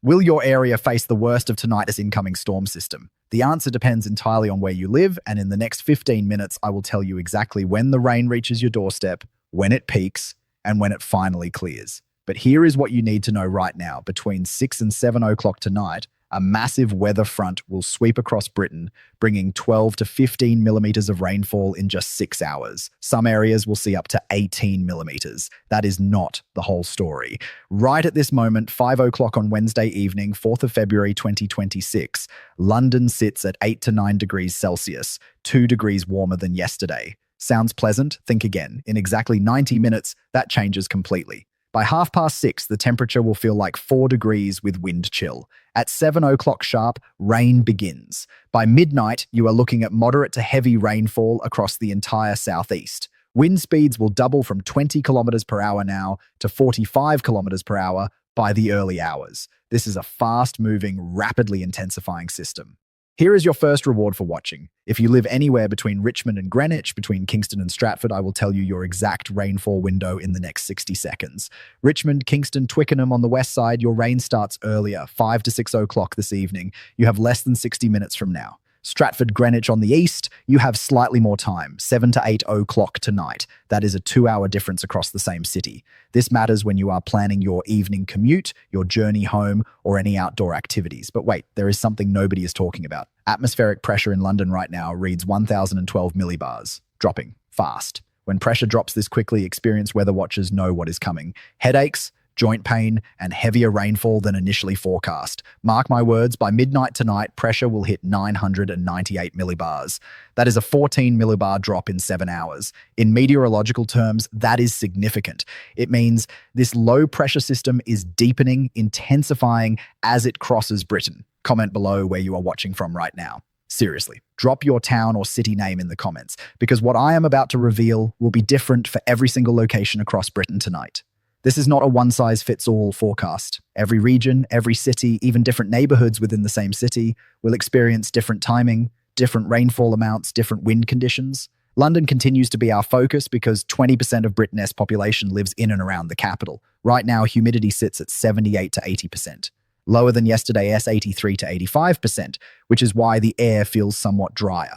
Will your area face the worst of tonight's incoming storm system? The answer depends entirely on where you live, and in the next 15 minutes, I will tell you exactly when the rain reaches your doorstep, when it peaks, and when it finally clears. But here is what you need to know right now. Between 6 and 7 o'clock tonight, a massive weather front will sweep across Britain, bringing 12 to 15 millimeters of rainfall in just 6 hours. Some areas will see up to 18 millimeters. That is not the whole story. Right at this moment, 5 o'clock on Wednesday evening, 4th of February 2026, London sits at 8 to 9 degrees Celsius, 2 degrees warmer than yesterday. Sounds pleasant? Think again. In exactly 90 minutes, that changes completely. By 6:30, the temperature will feel like 4 degrees with wind chill. At 7 o'clock sharp, rain begins. By midnight, you are looking at moderate to heavy rainfall across the entire southeast. Wind speeds will double from 20 kilometers per hour now to 45 kilometers per hour by the early hours. This is a fast-moving, rapidly intensifying system. Here is your first reward for watching. If you live anywhere between Richmond and Greenwich, between Kingston and Stratford, I will tell you your exact rainfall window in the next 60 seconds. Richmond, Kingston, Twickenham on the west side, your rain starts earlier, 5 to 6 o'clock this evening. You have less than 60 minutes from now. Stratford, Greenwich on the east, you have slightly more time, 7 to 8 o'clock tonight. That is a 2-hour difference across the same city. This matters when you are planning your evening commute, your journey home, or any outdoor activities. But wait, there is something nobody is talking about. Atmospheric pressure in London right now reads 1,012 millibars, dropping fast. When pressure drops this quickly, experienced weather watchers know what is coming. Headaches, joint pain, and heavier rainfall than initially forecast. Mark my words, by midnight tonight, pressure will hit 998 millibars. That is a 14 millibar drop in 7 hours. In meteorological terms, that is significant. It means this low pressure system is deepening, intensifying as it crosses Britain. Comment below where you are watching from right now. Seriously, drop your town or city name in the comments, because what I am about to reveal will be different for every single location across Britain tonight. This is not a one-size-fits-all forecast. Every region, every city, even different neighborhoods within the same city will experience different timing, different rainfall amounts, different wind conditions. London continues to be our focus because 20% of Britain's population lives in and around the capital. Right now, humidity sits at 78 to 80%. Lower than yesterday's 83 to 85%, which is why the air feels somewhat drier.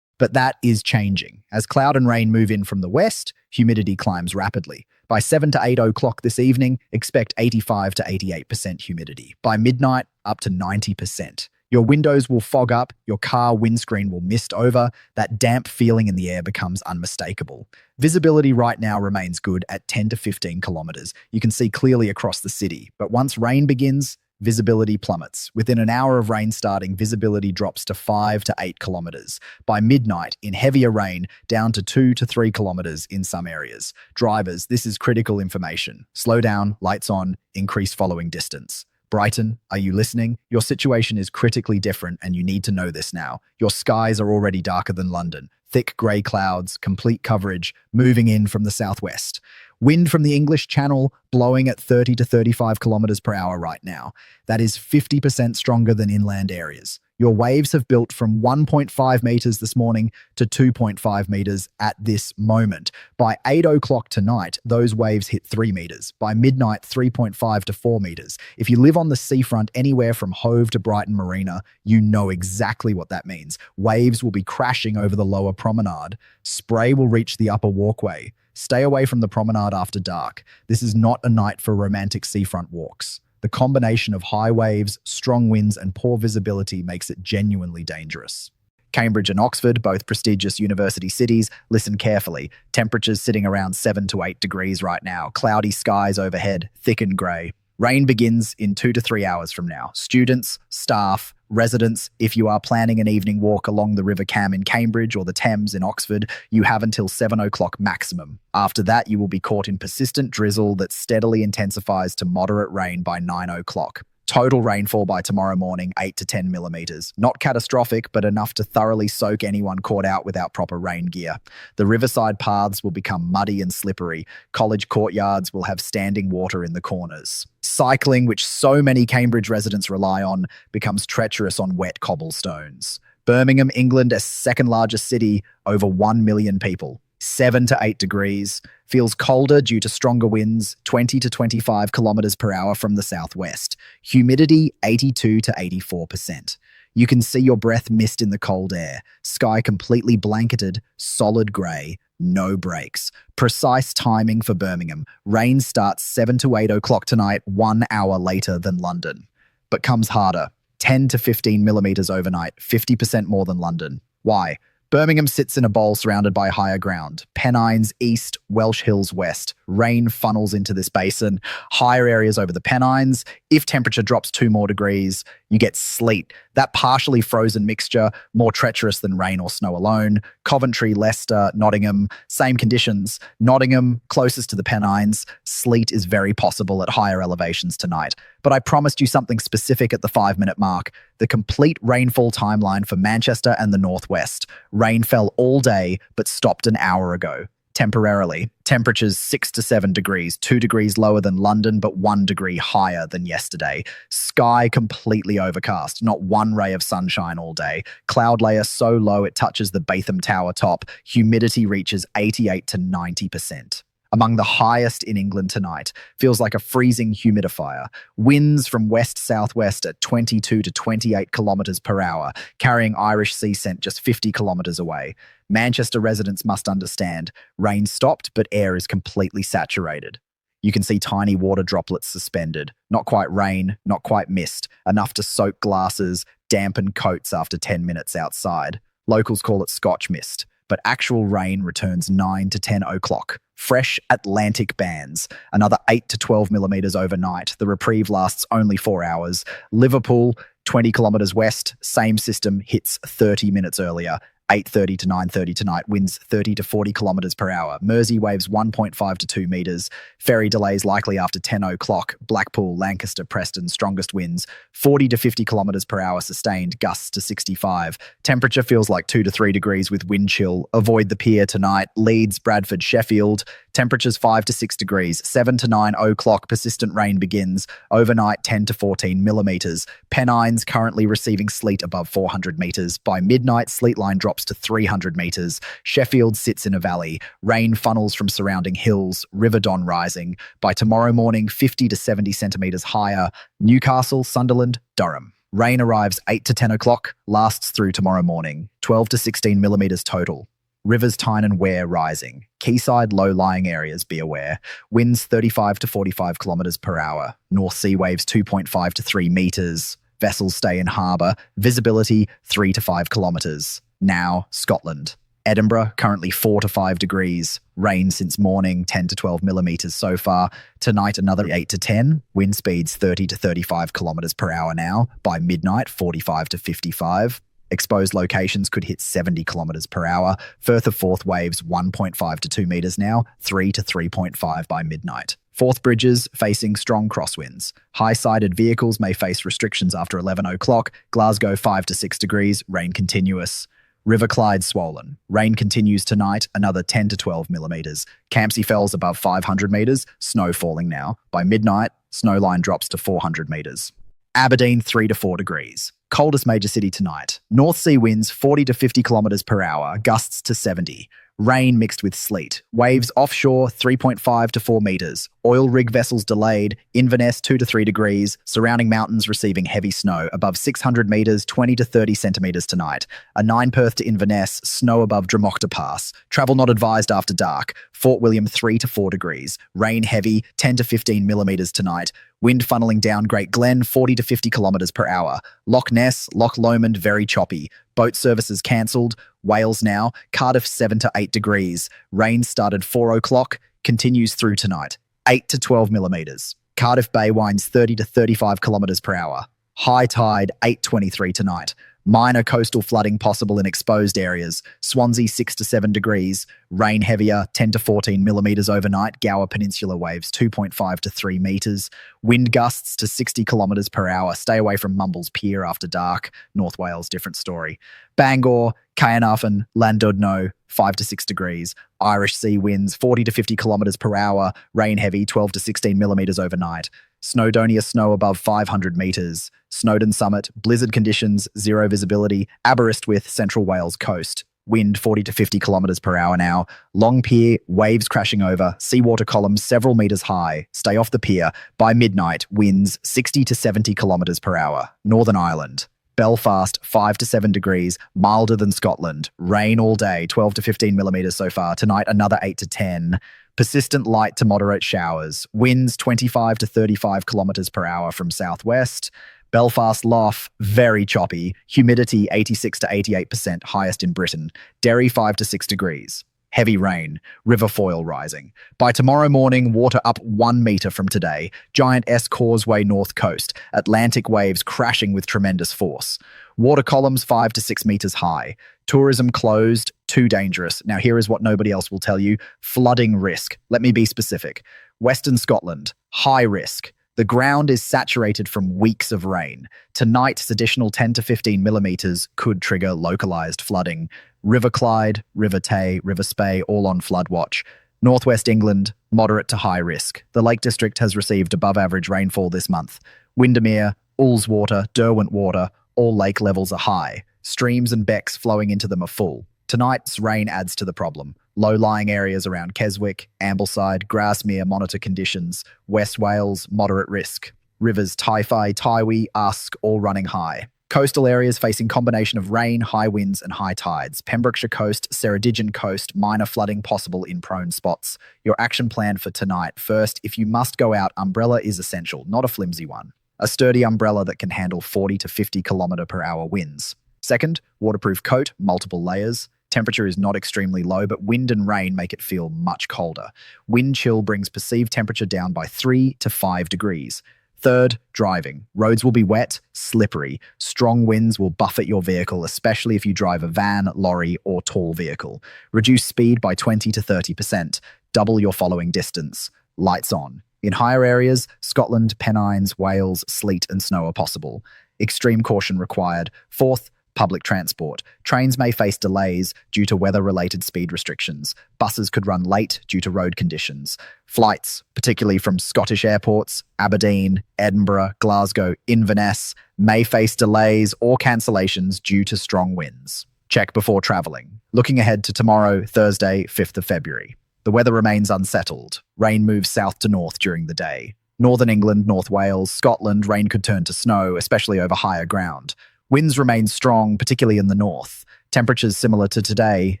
But that is changing. As cloud and rain move in from the west, humidity climbs rapidly. By 7 to 8 o'clock this evening, expect 85 to 88% humidity. By midnight, up to 90%. Your windows will fog up, your car windscreen will mist over, that damp feeling in the air becomes unmistakable. Visibility right now remains good at 10 to 15 kilometers. You can see clearly across the city, but once rain begins, visibility plummets. Within an hour of rain starting, visibility drops to 5 to 8 kilometers. By midnight, in heavier rain, down to 2 to 3 kilometers in some areas. Drivers, this is critical information. Slow down, lights on, increase following distance. Brighton, are you listening? Your situation is critically different and you need to know this now. Your skies are already darker than London. Thick grey clouds, complete coverage, moving in from the southwest. Wind from the English Channel blowing at 30 to 35 kilometers per hour right now. That is 50% stronger than inland areas. Your waves have built from 1.5 meters this morning to 2.5 meters at this moment. By 8 o'clock tonight, those waves hit 3 meters. By midnight, 3.5 to 4 meters. If you live on the seafront anywhere from Hove to Brighton Marina, you know exactly what that means. Waves will be crashing over the lower promenade. Spray will reach the upper walkway. Stay away from the promenade after dark. This is not a night for romantic seafront walks. The combination of high waves, strong winds, and poor visibility makes it genuinely dangerous. Cambridge and Oxford, both prestigious university cities, listen carefully. Temperatures sitting around 7 to 8 degrees right now. Cloudy skies overhead, thick and grey. Rain begins in 2 to 3 hours from now. Students, staff, residents, if you are planning an evening walk along the River Cam in Cambridge or the Thames in Oxford, you have until 7 o'clock maximum. After that, you will be caught in persistent drizzle that steadily intensifies to moderate rain by 9 o'clock. Total rainfall by tomorrow morning, 8 to 10 millimeters. Not catastrophic, but enough to thoroughly soak anyone caught out without proper rain gear. The riverside paths will become muddy and slippery. College courtyards will have standing water in the corners. Cycling, which so many Cambridge residents rely on, becomes treacherous on wet cobblestones. Birmingham, England, a second largest city, over 1 million people. 7 to 8 degrees. Feels colder due to stronger winds, 20 to 25 kilometers per hour from the southwest. Humidity, 82 to 84%. You can see your breath mist in the cold air. Sky completely blanketed, solid grey, no breaks. Precise timing for Birmingham. Rain starts 7 to 8 o'clock tonight, 1 hour later than London. But comes harder. 10 to 15 millimeters overnight, 50% more than London. Why? Birmingham sits in a bowl surrounded by higher ground. Pennines east, Welsh Hills west. Rain funnels into this basin. Higher areas over the Pennines. If temperature drops 2 more degrees, you get sleet. That partially frozen mixture, more treacherous than rain or snow alone. Coventry, Leicester, Nottingham, same conditions. Nottingham, closest to the Pennines. Sleet is very possible at higher elevations tonight. But I promised you something specific at the 5-minute mark. The complete rainfall timeline for Manchester and the northwest. Rain fell all day, but stopped an hour ago. Temporarily. Temperatures 6 to 7 degrees, 2 degrees lower than London, but 1 degree higher than yesterday. Sky completely overcast, not one ray of sunshine all day. Cloud layer so low it touches the Batham Tower top. Humidity reaches 88 to 90%. Among the highest in England tonight. Feels like a freezing humidifier. Winds from west-southwest at 22 to 28 kilometres per hour, carrying Irish sea scent just 50 kilometres away. Manchester residents must understand, rain stopped, but air is completely saturated. You can see tiny water droplets suspended. Not quite rain, not quite mist, enough to soak glasses, dampen coats after 10 minutes outside. Locals call it Scotch mist. But actual rain returns 9 to 10 o'clock. Fresh Atlantic bands, another 8 to 12 millimetres overnight. The reprieve lasts only 4 hours. Liverpool, 20 kilometres west, same system, hits 30 minutes earlier. 8:30 to 9:30 tonight, winds 30 to 40 kilometres per hour. Mersey waves 1.5 to 2 metres. Ferry delays likely after 10 o'clock. Blackpool, Lancaster, Preston, strongest winds. 40 to 50 kilometres per hour sustained, gusts to 65. Temperature feels like 2 to 3 degrees with wind chill. Avoid the pier tonight. Leeds, Bradford, Sheffield. Temperatures 5 to 6 degrees. 7 to 9 o'clock, persistent rain begins. Overnight, 10 to 14 millimetres. Pennines currently receiving sleet above 400 metres. By midnight, sleet line drops to 300 metres. Sheffield sits in a valley. Rain funnels from surrounding hills. River Don rising. By tomorrow morning, 50 to 70 centimetres higher. Newcastle, Sunderland, Durham. Rain arrives 8 to 10 o'clock, lasts through tomorrow morning. 12 to 16 millimetres total. Rivers Tyne and Wear rising. Quayside, low-lying areas, be aware. Winds 35 to 45 kilometres per hour. North Sea waves 2.5 to 3 metres. Vessels stay in harbour. Visibility 3 to 5 kilometres. Now, Scotland. Edinburgh, currently 4 to 5 degrees. Rain since morning, 10 to 12 millimetres so far. Tonight, another 8 to 10. Wind speeds 30 to 35 kilometres per hour now. By midnight, 45 to 55. Exposed locations could hit 70 kilometres per hour. Firth of Forth waves 1.5 to 2 metres now, 3 to 3.5 by midnight. Forth bridges facing strong crosswinds. High-sided vehicles may face restrictions after 11 o'clock. Glasgow 5 to 6 degrees, rain continuous. River Clyde swollen. Rain continues tonight, another 10 to 12 millimetres. Campsie Fells above 500 metres, snow falling now. By midnight, snow line drops to 400 metres. Aberdeen 3 to 4 degrees. Coldest major city tonight. North Sea winds 40 to 50 kilometres per hour, gusts to 70. Rain mixed with sleet. Waves offshore 3.5 to 4 metres. Oil rig vessels delayed. Inverness 2 to 3 degrees. Surrounding mountains receiving heavy snow. Above 600 metres, 20 to 30 centimetres tonight. A 9 Perth to Inverness, snow above Dromocta Pass. Travel not advised after dark. Fort William 3 to 4 degrees. Rain heavy, 10 to 15 millimetres tonight. Wind funneling down Great Glen, 40 to 50 kilometres per hour. Loch Ness, Loch Lomond, very choppy. Boat services cancelled. Wales now. Cardiff 7 to 8 degrees. Rain started 4 o'clock, continues through tonight. 8 to 12 millimetres. Cardiff Bay winds 30 to 35 kilometres per hour. High tide 8:23 tonight. Minor coastal flooding possible in exposed areas. Swansea 6 to 7 degrees. Rain heavier 10 to 14 millimetres overnight. Gower Peninsula waves 2.5 to 3 metres. Wind gusts to 60 kilometres per hour. Stay away from Mumbles Pier after dark. North Wales, different story. Bangor, Caernarfon, Llandudno 5 to 6 degrees. Irish sea winds 40 to 50 kilometres per hour. Rain heavy 12 to 16 millimetres overnight. Snowdonia snow above 500 metres. Snowdon summit, blizzard conditions, zero visibility. Aberystwyth, Central Wales coast. wind 40 to 50 kilometers per hour now. Long pier, waves crashing over, seawater columns several meters high. Stay off the pier. By midnight, winds 60 to 70 kilometers per hour. Northern Ireland. Belfast, 5 to 7 degrees, milder than Scotland. Rain all day, 12 to 15 millimeters so far. Tonight, another 8 to 10. Persistent light to moderate showers. Winds 25 to 35 kilometers per hour from southwest. Belfast Lough, very choppy. Humidity 86 to 88%, highest in Britain. Derry 5 to 6 degrees. Heavy rain, river foil rising. By tomorrow morning, water up 1 meter from today. Giant S causeway north coast. Atlantic waves crashing with tremendous force. Water columns 5 to 6 meters high. Tourism closed, too dangerous. Now here is what nobody else will tell you. Flooding risk. Let me be specific. Western Scotland, high risk. The ground is saturated from weeks of rain. Tonight's additional 10 to 15 millimeters could trigger localized flooding. River Clyde, River Tay, River Spey, all on flood watch. Northwest England, moderate to high risk. The Lake District has received above average rainfall this month. Windermere, Ullswater, Derwentwater, all lake levels are high. Streams and becks flowing into them are full. Tonight's rain adds to the problem. Low-lying areas around Keswick, Ambleside, Grasmere monitor conditions. West Wales, moderate risk. Rivers Typhi, Tywee, Usk, all running high. Coastal areas facing combination of rain, high winds, and high tides. Pembrokeshire coast, Ceredigion coast, minor flooding possible in prone spots. Your action plan for tonight. First, if you must go out, umbrella is essential, not a flimsy one. A sturdy umbrella that can handle 40 to 50 kilometer per hour winds. Second, waterproof coat, multiple layers. Temperature is not extremely low, but wind and rain make it feel much colder. Wind chill brings perceived temperature down by 3 to 5 degrees. Third, driving. Roads will be wet, slippery. Strong winds will buffet your vehicle, especially if you drive a van, lorry, or tall vehicle. Reduce speed by 20 to 30%. Double your following distance. Lights on. In higher areas, Scotland, Pennines, Wales, sleet and snow are possible. Extreme caution required. Fourth, public transport. Trains may face delays due to weather-related speed restrictions. Buses could run late due to road conditions. Flights, particularly from Scottish airports, Aberdeen, Edinburgh, Glasgow, Inverness, may face delays or cancellations due to strong winds. Check before travelling. Looking ahead to tomorrow, Thursday, 5th of February. The weather remains unsettled. Rain moves south to north during the day. Northern England, North Wales, Scotland, rain could turn to snow, especially over higher ground. Winds remain strong, particularly in the north. Temperatures similar to today,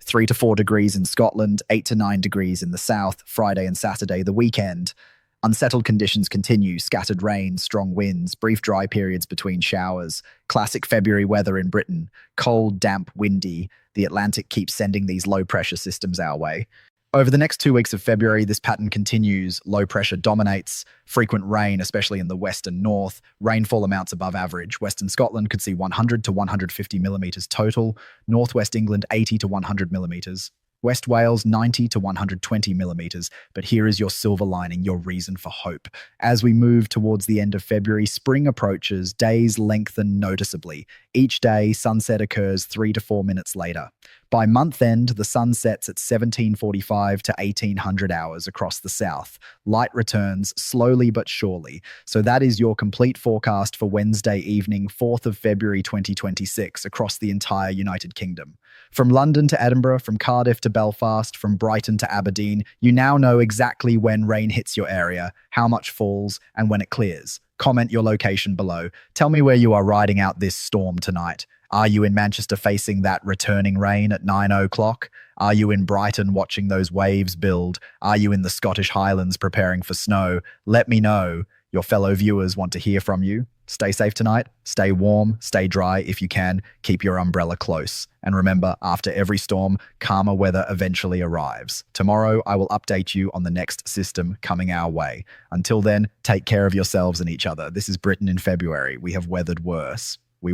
3 to 4 degrees in Scotland, 8 to 9 degrees in the south, Friday and Saturday, the weekend. Unsettled conditions continue, scattered rain, strong winds, brief dry periods between showers. Classic February weather in Britain. Cold, damp, windy. The Atlantic keeps sending these low-pressure systems our way. Over the next 2 weeks of February, this pattern continues. Low pressure dominates. Frequent rain, especially in the west and north. Rainfall amounts above average. Western Scotland could see 100 to 150 millimetres total. Northwest England, 80 to 100 millimetres. West Wales, 90 to 120 millimetres. But here is your silver lining, your reason for hope. As we move towards the end of February, spring approaches, days lengthen noticeably. Each day, sunset occurs 3 to 4 minutes later. By month end, the sun sets at 1745 to 1800 hours across the south. Light returns slowly but surely. So that is your complete forecast for Wednesday evening, 4th of February 2026 across the entire United Kingdom. From London to Edinburgh, from Cardiff to Belfast, from Brighton to Aberdeen, you now know exactly when rain hits your area, how much falls, and when it clears. Comment your location below. Tell me where you are riding out this storm tonight. Are you in Manchester facing that returning rain at 9 o'clock? Are you in Brighton watching those waves build? Are you in the Scottish Highlands preparing for snow? Let me know. Your fellow viewers want to hear from you. Stay safe tonight. Stay warm. Stay dry if you can. Keep your umbrella close. And remember, after every storm, calmer weather eventually arrives. Tomorrow, I will update you on the next system coming our way. Until then, take care of yourselves and each other. This is Britain in February. We have weathered worse.